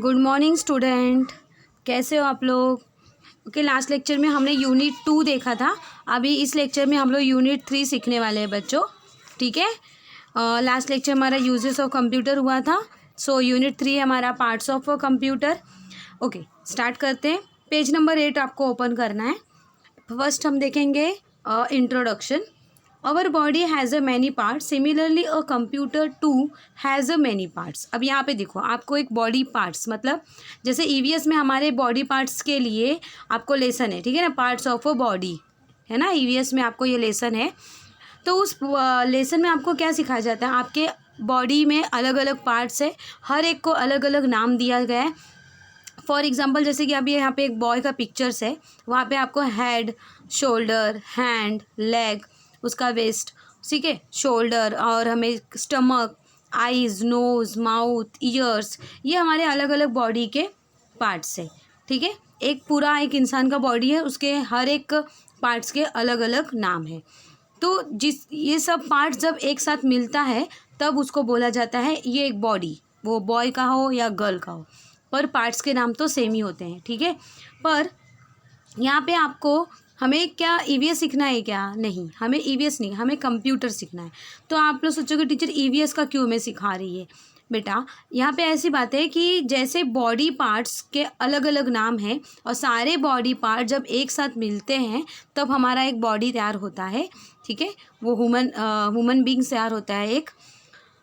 Good morning student, कैसे हो आप लोग। ओके, लास्ट लेक्चर में हमने यूनिट 2 देखा था। अभी इस लेक्चर में हम लोग यूनिट 3 सीखने वाले हैं बच्चों। ठीक है, लास्ट लेक्चर हमारा यूजेस ऑफ कंप्यूटर हुआ था। सो यूनिट 3 हमारा parts of computer. Okay, start करते हैं। पेज नंबर 8 आपको ओपन करना है। फर्स्ट हम देखेंगे introduction. Our body has a many parts. Similarly, a computer too has a many parts. अब यहाँ पे देखो, आपको एक बॉडी पार्ट्स मतलब जैसे ईवीएस में हमारे बॉडी पार्ट्स के लिए आपको लेसन है, ठीक है ना, पार्ट्स ऑफ अ बॉडी है ना। ईवीएस में आपको ये लेसन है। तो उस लेसन में आपको क्या सिखाया जाता है, आपके बॉडी में अलग अलग पार्ट्स है, हर एक को अलग अलग नाम दिया गया है। फॉर एग्जाम्पल जैसे कि अभी यहाँ पे एक बॉय का पिक्चर्स है, वहाँ पे आपको हेड, शोल्डर, हैंड, लेग, उसका वेस्ट, ठीक है, शोल्डर, और हमें stomach, eyes, nose, mouth, ears, ये हमारे अलग अलग बॉडी के पार्ट्स है। ठीक है, एक पूरा एक इंसान का बॉडी है, उसके हर एक पार्ट्स के अलग अलग नाम है। तो ये सब पार्ट्स जब एक साथ मिलता है तब उसको बोला जाता है ये एक बॉडी, वो बॉय का हो या गर्ल का हो, पर पार्ट्स के नाम तो सेम ही होते हैं। ठीक है, पर यहाँ पे आपको हमें क्या ईवीएस सीखना है क्या? नहीं, हमें ईवीएस नहीं, हमें कंप्यूटर सीखना है। तो आप लोग सोचोगे टीचर ईवीएस का क्यों हमें सिखा रही है? बेटा, यहाँ पे ऐसी बात है कि जैसे बॉडी पार्ट्स के अलग अलग नाम हैं और सारे बॉडी पार्ट जब एक साथ मिलते हैं तब हमारा एक बॉडी तैयार होता है। ठीक है, वो ह्यूमन बीइंग तैयार होता है एक।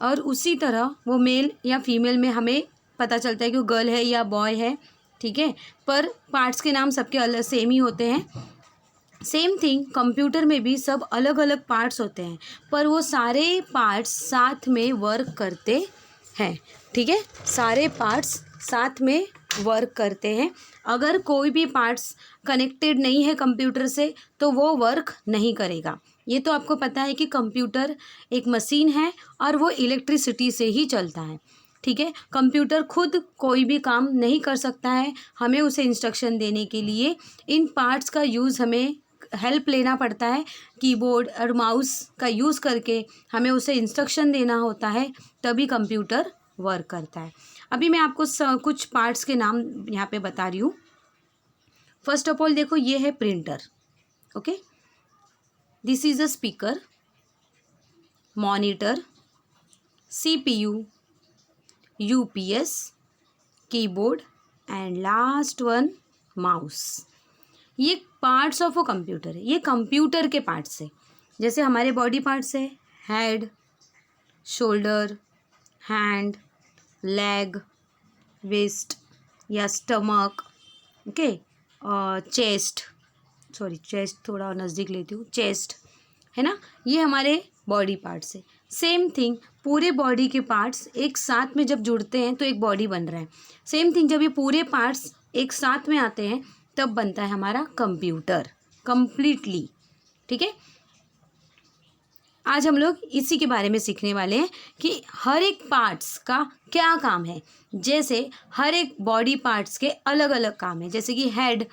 और उसी तरह वो मेल या फीमेल में हमें पता चलता है कि वो गर्ल है या बॉय है। ठीक है, पर पार्ट्स के नाम सबके अलग सेम ही होते हैं। सेम थिंग कंप्यूटर में भी सब अलग अलग पार्ट्स होते हैं, पर वो सारे पार्ट्स साथ में वर्क करते हैं। ठीक है, सारे पार्ट्स साथ में वर्क करते हैं। अगर कोई भी पार्ट्स कनेक्टेड नहीं है कंप्यूटर से तो वो वर्क नहीं करेगा। ये तो आपको पता है कि कंप्यूटर एक मशीन है और वो इलेक्ट्रिसिटी से ही चलता है। ठीक है, कंप्यूटर खुद कोई भी काम नहीं कर सकता है, हमें उसे इंस्ट्रक्शन देने के लिए इन पार्ट्स का यूज़, हमें हेल्प लेना पड़ता है। कीबोर्ड और माउस का यूज़ करके हमें उसे इंस्ट्रक्शन देना होता है, तभी कंप्यूटर वर्क करता है। अभी मैं आपको कुछ पार्ट्स के नाम यहाँ पे बता रही हूँ। फर्स्ट ऑफ ऑल देखो, ये है printer. Okay, this is a speaker, monitor, CPU, UPS, keyboard and last one mouse. ये पार्ट्स ऑफ अ कंप्यूटर है, ये कंप्यूटर के पार्ट्स है। जैसे हमारे बॉडी पार्ट्स है, head, shoulder, hand, leg, waist या स्टमक, ओके, और चेस्ट, सॉरी चेस्ट थोड़ा नज़दीक लेती हूँ, चेस्ट है ना, ये हमारे बॉडी पार्ट्स है। सेम थिंग, पूरे बॉडी के पार्ट्स एक साथ में जब जुड़ते हैं तो एक बॉडी बन रहा है। सेम थिंग, जब ये पूरे पार्ट्स एक साथ में आते हैं तब बनता है हमारा कंप्यूटर कंप्लीटली। ठीक है, आज हम लोग इसी के बारे में सीखने वाले हैं कि हर एक पार्ट्स का क्या काम है। जैसे हर एक बॉडी पार्ट्स के अलग अलग काम है। जैसे कि हेड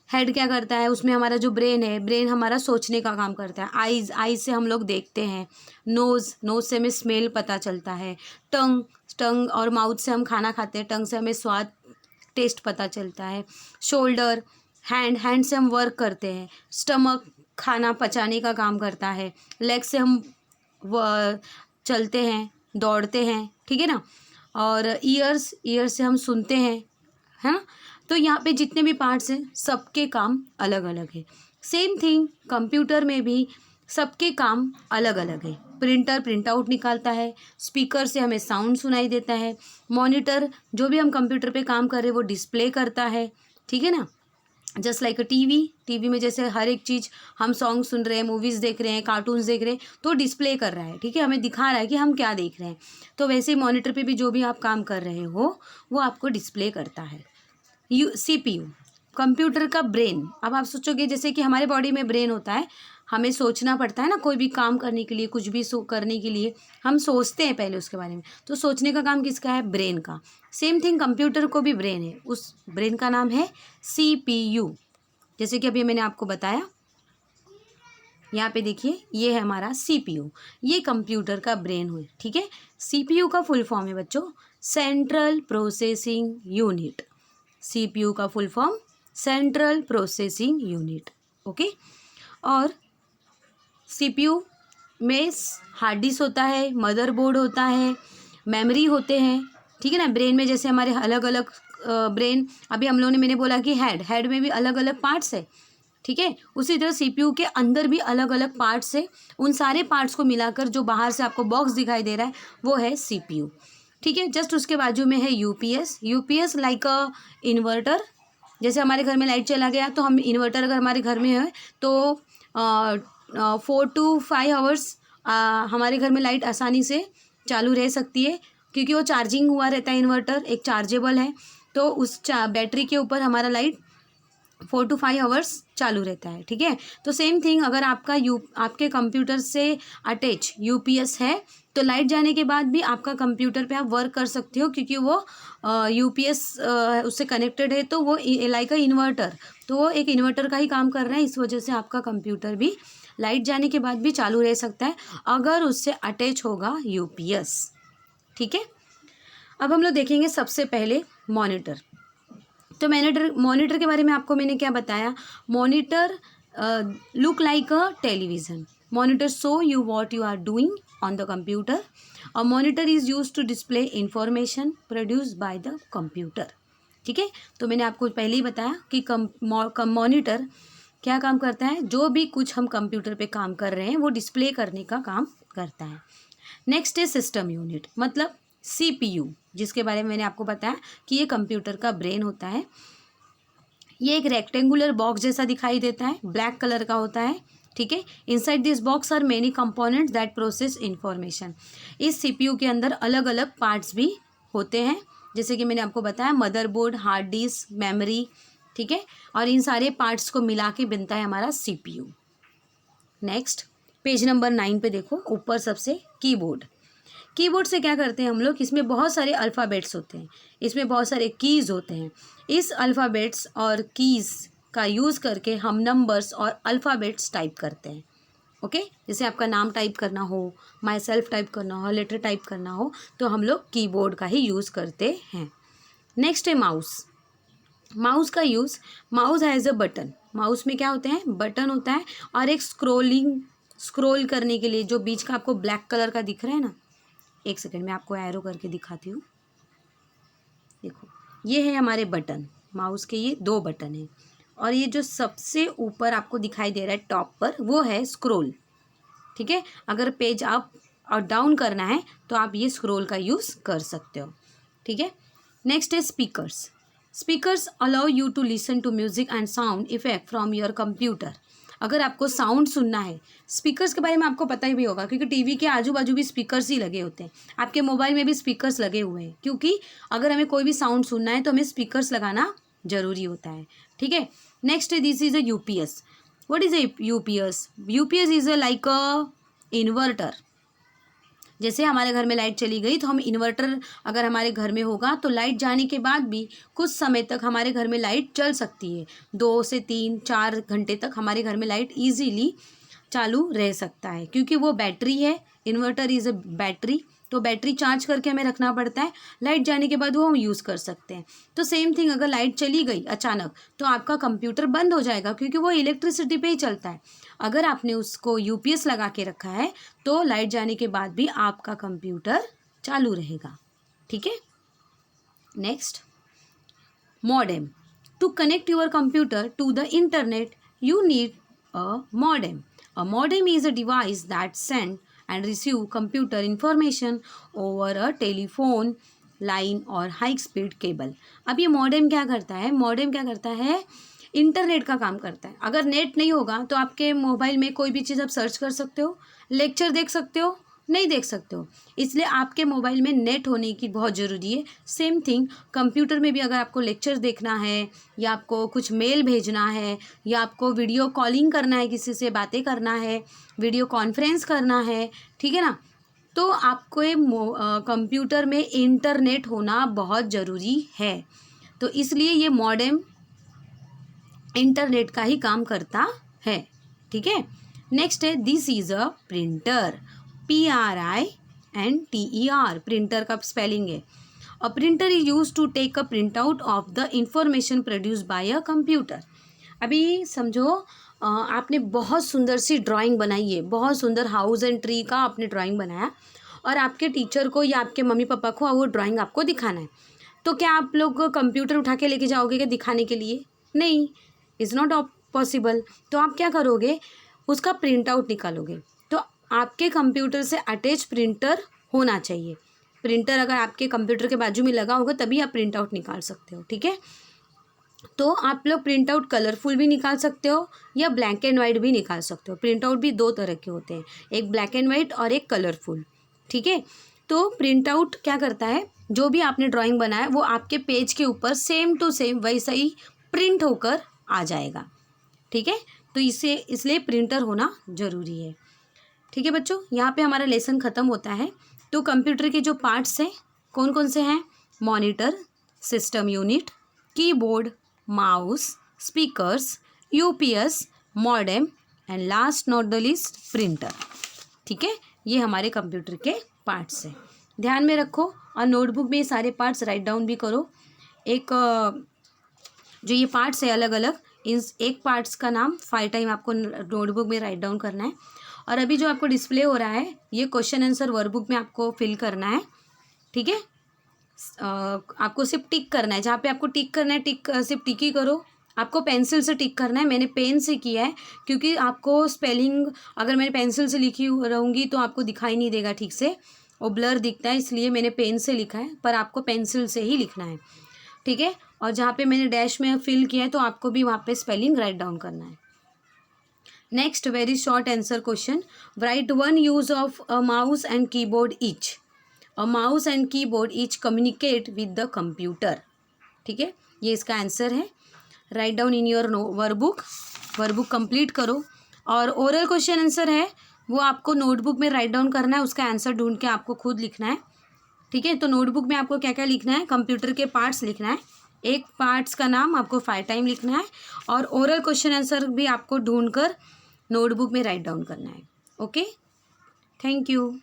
क्या करता है, उसमें हमारा जो ब्रेन है, ब्रेन हमारा सोचने का काम करता है। आईज से हम लोग देखते हैं। नोज़ से हमें स्मेल पता चलता है। टंग और माउथ से हम खाना खाते हैं, टंग से हमें स्वाद, टेस्ट पता चलता है। शोल्डर, हैंड से हम वर्क करते हैं। स्टमक खाना पचाने का काम करता है। लेग से हम चलते हैं, दौड़ते हैं, ठीक है ना। और ईयर्स से हम सुनते हैं, है ना। तो यहाँ पे जितने भी पार्ट्स हैं सबके काम अलग अलग है। सेम थिंग कंप्यूटर में भी सबके काम अलग अलग है। प्रिंटर प्रिंट आउट निकालता है, स्पीकर से हमें साउंड सुनाई देता है, मॉनिटर जो भी हम कंप्यूटर पे काम कर रहे हैं वो डिस्प्ले करता है। ठीक है ना, जस्ट लाइक अ टीवी में जैसे हर एक चीज़, हम सॉन्ग सुन रहे हैं, मूवीज़ देख रहे हैं, कार्टून्स देख रहे हैं, तो डिस्प्ले कर रहा है। ठीक है, हमें दिखा रहा है कि हम क्या देख रहे हैं। तो वैसे ही मॉनिटर पे भी जो भी आप काम कर रहे हो वो आपको डिस्प्ले करता है। CPU कंप्यूटर का ब्रेन। अब आप सोचोगे जैसे कि हमारे बॉडी में ब्रेन होता है, हमें सोचना पड़ता है ना, कोई भी काम करने के लिए, कुछ भी करने के लिए हम सोचते हैं पहले उसके बारे में। तो सोचने का काम किसका है? ब्रेन का। सेम थिंग कंप्यूटर को भी ब्रेन है, उस ब्रेन का नाम है CPU। जैसे कि अभी मैंने आपको बताया, यहाँ पे देखिए ये है हमारा CPU, ये कंप्यूटर का ब्रेन हुई। ठीक है, CPU का फुल फॉर्म है बच्चों सेंट्रल प्रोसेसिंग यूनिट। CPU का full form central processing unit. Okay, और CPU में हार्ड डिस्क होता है, मदरबोर्ड होता है, मेमोरी होते हैं, ठीक है ना। ब्रेन में जैसे हमारे अलग अलग ब्रेन, अभी हम लोगों ने, मैंने बोला कि हेड में भी अलग अलग पार्ट्स है, ठीक है। उसी तरह CPU के अंदर भी अलग अलग पार्ट्स है। उन सारे पार्ट्स को मिलाकर जो बाहर से आपको बॉक्स दिखाई दे रहा है वो है CPU, ठीक है। जस्ट उसके बाजू में है यूपीएस लाइक अ इन्वर्टर। जैसे हमारे घर में लाइट चला गया तो हम इन्वर्टर अगर हमारे घर में है तो 4 to 5 आवर्स हमारे घर में लाइट आसानी से चालू रह सकती है, क्योंकि वो चार्जिंग हुआ रहता है। इन्वर्टर एक चार्जेबल है, तो उस बैटरी के ऊपर हमारा लाइट 4 to 5 आवर्स चालू रहता है, ठीक है। तो सेम थिंग, अगर आपके कंप्यूटर से अटैच यूपीएस है तो लाइट जाने के बाद भी आपका कंप्यूटर पे आप वर्क कर सकते हो, क्योंकि वो यूपीएस उससे कनेक्टेड है, तो वो लाइक अ इन्वर्टर, तो वो एक इन्वर्टर का ही काम कर रहा है। इस वजह से आपका कंप्यूटर भी लाइट जाने के बाद भी चालू रह सकता है अगर उससे अटैच होगा यूपीएस, ठीक है। अब हम लोग देखेंगे सबसे पहले मॉनिटर। तो मॉनिटर के बारे में आपको मैंने क्या बताया, monitor look like a television. Monitor show you what you are doing on the computer. A monitor is use to display information produce by the computer, ठीक है। तो मैंने आपको पहले ही बताया कि मॉनिटर क्या काम करता है, जो भी कुछ हम कंप्यूटर पे काम कर रहे हैं वो डिस्प्ले करने का काम करता है। नेक्स्ट है सिस्टम यूनिट, मतलब CPU, जिसके बारे में मैंने आपको बताया कि ये कंप्यूटर का ब्रेन होता है। ये एक रेक्टेंगुलर बॉक्स जैसा दिखाई देता है, ब्लैक कलर का होता है, ठीक है। Inside this box are many components that process information. इस CPU के अंदर अलग अलग पार्ट्स भी होते हैं, जैसे कि मैंने आपको बताया मदरबोर्ड, हार्ड डिस्क, मेमोरी, ठीक है। और इन सारे पार्ट्स को मिला के बनता है हमारा CPU। नेक्स्ट पेज नंबर 9 पे देखो, ऊपर सबसे कीबोर्ड। कीबोर्ड से क्या करते हैं हम लोग, इसमें बहुत सारे अल्फ़ाबेट्स होते हैं, इसमें बहुत सारे कीज़ होते हैं। इस अल्फ़ाबेट्स और कीज़ का यूज़ करके हम नंबर्स और अल्फ़ाबेट्स टाइप करते हैं, ओके। जैसे आपका नाम टाइप करना हो, माई सेल्फ टाइप करना हो, लेटर टाइप करना हो, तो हम लोग कीबोर्ड का ही यूज़ करते हैं। नेक्स्ट है माउस। माउस का use, mouse has a button. Mouse में क्या होते हैं, बटन होता है, और एक स्क्रोल करने के लिए जो बीच का आपको ब्लैक कलर का दिख रहा है ना, एक सेकंड में आपको एरो करके दिखाती हूँ। देखो, ये है हमारे बटन, माउस के ये 2 बटन हैं, और ये जो सबसे ऊपर आपको दिखाई दे रहा है टॉप पर, वो है स्क्रोल, ठीक है। अगर पेज अप और डाउन करना है तो आप ये स्क्रोल का यूज़ कर सकते हो, ठीक है। नेक्स्ट है speakers. Speakers allow you to listen to music and sound effect from your computer. अगर आपको साउंड सुनना है, स्पीकर्स के बारे में आपको पता ही भी होगा, क्योंकि टीवी के आजू बाजू भी स्पीकर्स ही लगे होते हैं, आपके मोबाइल में भी स्पीकर्स लगे हुए हैं, क्योंकि अगर हमें कोई भी साउंड सुनना है तो हमें स्पीकर्स लगाना ज़रूरी होता है, ठीक है। Next this is a UPS. What is a UPS? UPS is a like a inverter. जैसे हमारे घर में लाइट चली गई तो हम इन्वर्टर अगर हमारे घर में होगा तो लाइट जाने के बाद भी कुछ समय तक हमारे घर में लाइट चल सकती है, 2 से 3-4 घंटे तक हमारे घर में लाइट इजीली चालू रह सकता है, क्योंकि वो बैटरी है। इन्वर्टर इज़ अ बैटरी, तो बैटरी चार्ज करके हमें रखना पड़ता है, लाइट जाने के बाद वो हम यूज़ कर सकते हैं। तो सेम थिंग, अगर लाइट चली गई अचानक तो आपका कंप्यूटर बंद हो जाएगा, क्योंकि वो इलेक्ट्रिसिटी पे ही चलता है। अगर आपने उसको यूपीएस लगा के रखा है तो लाइट जाने के बाद भी आपका कंप्यूटर चालू रहेगा, ठीक है। Next, modem. To connect your computer to the internet you need a modem. A modem is a device that send and receive computer information over a telephone line or high speed cable. अब ये modem क्या करता है, modem क्या करता है, internet का काम करता है। अगर नेट नहीं होगा तो आपके मोबाइल में कोई भी चीज़ आप सर्च कर सकते हो, लेक्चर देख सकते हो, नहीं देख सकते हो, इसलिए आपके मोबाइल में नेट होने की बहुत ज़रूरी है। सेम थिंग कंप्यूटर में भी, अगर आपको लेक्चर देखना है या आपको कुछ मेल भेजना है या आपको वीडियो कॉलिंग करना है, किसी से बातें करना है, वीडियो कॉन्फ्रेंस करना है, ठीक है ना, तो आपको कंप्यूटर में इंटरनेट होना बहुत ज़रूरी है। तो इसलिए ये मॉडेम इंटरनेट का ही काम करता है, ठीक है। नेक्स्ट है, this is a printer, PRINTER, printer का स्पेलिंग है। A printer is use to take a print out of the information produce by a computer. अभी समझो आपने बहुत सुंदर सी ड्राइंग बनाई है, बहुत सुंदर हाउस एंड ट्री का आपने ड्राइंग बनाया और आपके टीचर को या आपके मम्मी पापा को वो ड्राइंग आपको दिखाना है, तो क्या आप लोग कंप्यूटर उठा के लेके जाओगे क्या दिखाने के लिए? नहीं, इज़ नॉट पॉसिबल। तो आप क्या करोगे, उसका प्रिंट आउट निकालोगे। तो आपके कंप्यूटर से अटैच प्रिंटर होना चाहिए। प्रिंटर अगर आपके कंप्यूटर के बाजू में लगा होगा तभी आप प्रिंट आउट निकाल सकते हो, ठीक है। तो आप लोग प्रिंट आउट कलरफुल भी निकाल सकते हो या ब्लैक एंड वाइट भी निकाल सकते हो। प्रिंट आउट भी 2 तरह के होते हैं, एक ब्लैक एंड वाइट और एक कलरफुल, ठीक है। तो प्रिंट आउट क्या करता है, जो भी आपने ड्राइंग बनाया वो आपके पेज के ऊपर सेम टू सेम वैसा ही प्रिंट होकर आ जाएगा, ठीक है। तो इसलिए प्रिंटर होना ज़रूरी है, ठीक है बच्चों। यहाँ पे हमारा लेसन ख़त्म होता है। तो कंप्यूटर के जो पार्ट्स हैं कौन कौन से हैं? Monitor, system unit, keyboard, mouse, speakers, UPS, modem and last not the least printer, ठीक है। ये हमारे कंप्यूटर के पार्ट्स हैं, ध्यान में रखो और नोटबुक में ये सारे पार्ट्स राइट डाउन भी करो। एक जो ये पार्ट्स है अलग अलग, इन एक पार्ट्स का नाम 5 टाइम आपको नोटबुक में राइट डाउन करना है। और अभी जो आपको डिस्प्ले हो रहा है ये क्वेश्चन आंसर वर्कबुक में आपको फिल करना है, ठीक है। आपको सिर्फ टिक करना है, जहाँ पे आपको टिक करना है टिक सिर्फ टिक ही करो। आपको पेंसिल से टिक करना है, मैंने पेन से किया है क्योंकि आपको स्पेलिंग अगर मैंने पेंसिल से लिखी रहूँगी तो आपको दिखाई नहीं देगा ठीक से, वो ब्लर दिखता है, इसलिए मैंने पेन से लिखा है, पर आपको पेंसिल से ही लिखना है, ठीक है। और जहाँ पे मैंने डैश में फिल किया है तो आपको भी वहाँ पे स्पेलिंग राइट डाउन करना है। Next very short answer question, right 1 use of a mouse and keyboard each. A mouse and keyboard each communicate with the computer, ठीक है। ये इसका आंसर है। Write down in your workbook, workbook complete करो। और oral question answer है वो आपको नोटबुक में राइट डाउन करना है, उसका आंसर ढूंढ के आपको खुद लिखना है, ठीक है। तो नोटबुक में आपको क्या क्या लिखना है, कंप्यूटर के पार्ट्स लिखना है, एक पार्ट्स का नाम आपको 5 टाइम लिखना है और ओरल क्वेश्चन आंसर भी आपको ढूंढकर नोटबुक में राइट डाउन करना है। Okay, thank you.